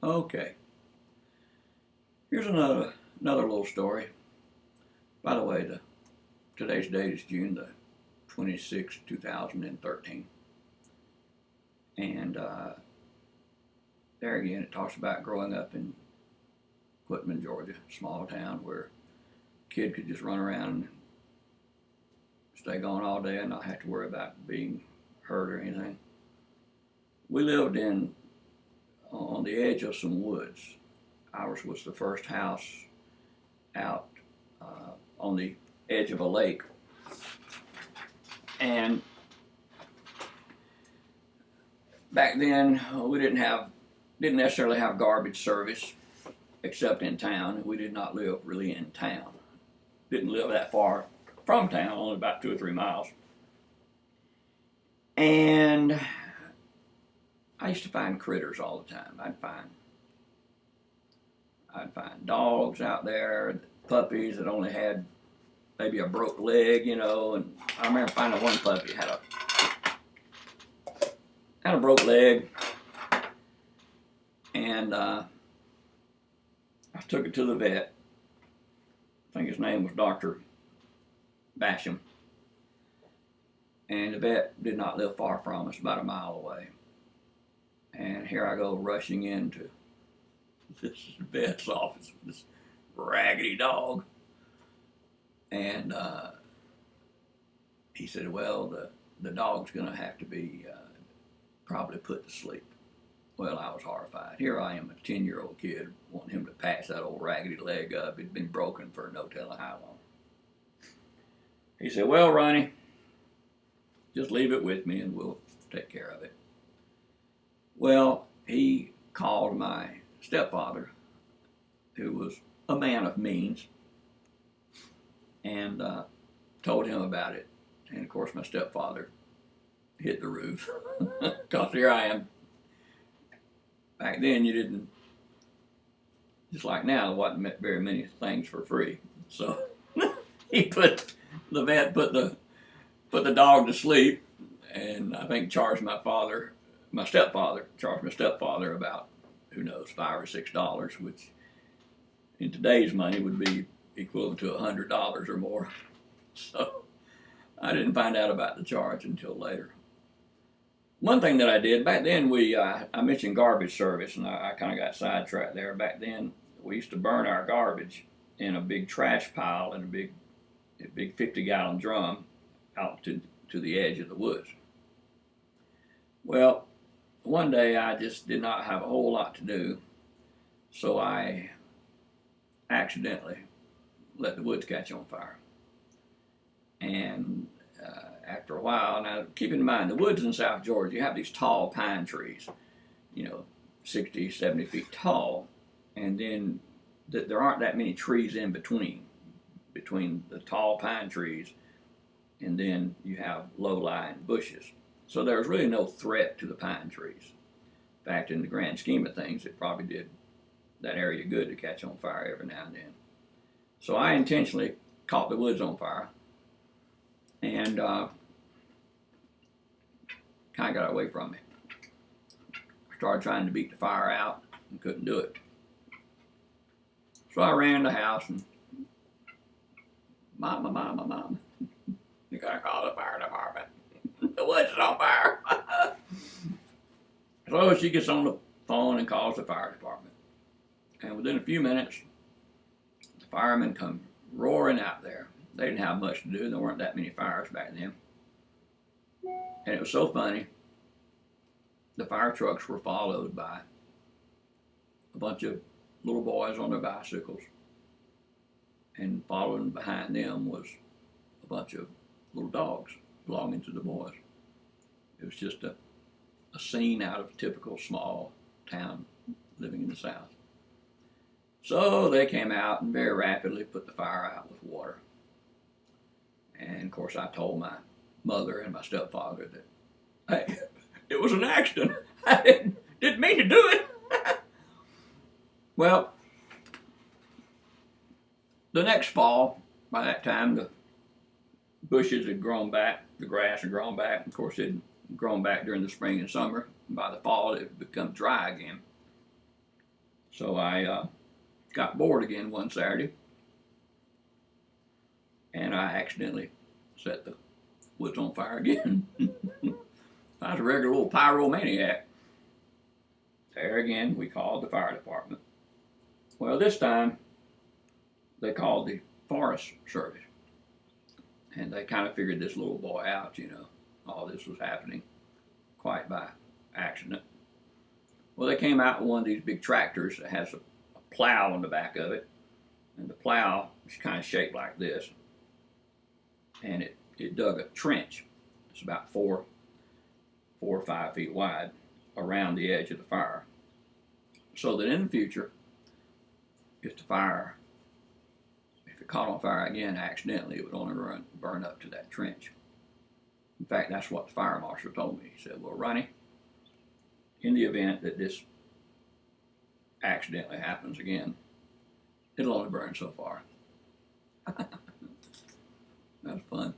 Okay, here's another little story. By the way, today's date is June the 26th, 2013. And there again, it talks about growing up in Quitman, Georgia, small town where a kid could just run around and stay gone all day and not have to worry about being hurt or anything. We lived on the edge of some woods. Ours was the first house out on the edge of a lake. And back then, we didn't necessarily have garbage service, except in town. We did not live really in town. Didn't live that far from town, only about 2 or 3 miles. And I used to find critters all the time. I'd find dogs out there, puppies that only had maybe a broke leg, and I remember finding one puppy that had a broke leg, and I took it to the vet. I think his name was Dr. Basham, and the vet did not live far from us, about a mile away. And here I go rushing into this vet's office with this raggedy dog. And he said, well, the dog's going to have to be probably put to sleep. Well, I was horrified. Here I am, a 10-year-old kid, wanting him to patch that old raggedy leg up. It'd been broken for no telling how long. He said, well, Ronnie, just leave it with me and we'll take care of it. Well, he called my stepfather, who was a man of means, and told him about it. And of course, my stepfather hit the roof, because here I am. Back then, you didn't, just like now, there wasn't very many things for free. So the vet put the dog to sleep, and I think charged my stepfather about, who knows, $5 or $6, which in today's money would be equivalent to $100 or more. So I didn't find out about the charge until later. One thing that I did back then, I mentioned garbage service, and I kind of got sidetracked there. Back then, we used to burn our garbage in a big trash pile in a big 50-gallon drum out to the edge of the woods. Well, one day I just did not have a whole lot to do, so I accidentally let the woods catch on fire. And after a while, now keep in mind, the woods in South Georgia, you have these tall pine trees, 60, 70 feet tall, and then there aren't that many trees in between the tall pine trees, and then you have low-lying bushes. So there was really no threat to the pine trees. In fact, in the grand scheme of things, it probably did that area good to catch on fire every now and then. So I intentionally caught the woods on fire, and kind of got away from me. I started trying to beat the fire out and couldn't do it. So I ran to the house and, Mom, you gotta call the fire department. The woods is on fire. So she gets on the phone and calls the fire department. And within a few minutes, the firemen come roaring out there. They didn't have much to do. There weren't that many fires back then. And it was so funny. The fire trucks were followed by a bunch of little boys on their bicycles. And following behind them was a bunch of little dogs belonging to the boys. It was just a scene out of a typical small town living in the South. So they came out and very rapidly put the fire out with water. And of course I told my mother and my stepfather that, hey, it was an accident. I didn't mean to do it. Well, the next fall, by that time, the bushes had grown back, the grass had grown back. Of course, it had grown back during the spring and summer. By the fall, it had become dry again. So I got bored again one Saturday, and I accidentally set the woods on fire again. I was a regular little pyromaniac. There again, we called the fire department. Well, this time they called the Forest Service, and they kind of figured this little boy out. All this was happening quite by accident. Well, they came out with one of these big tractors that has a plow on the back of it, and the plow is kind of shaped like this, and it dug a trench. It's about 4 or 5 feet wide around the edge of the fire, so that in the future, if it caught on fire again accidentally, it would only burn up to that trench. In fact, that's what the fire marshal told me. He said, well, Ronnie, in the event that this accidentally happens again, it'll only burn so far. That was fun.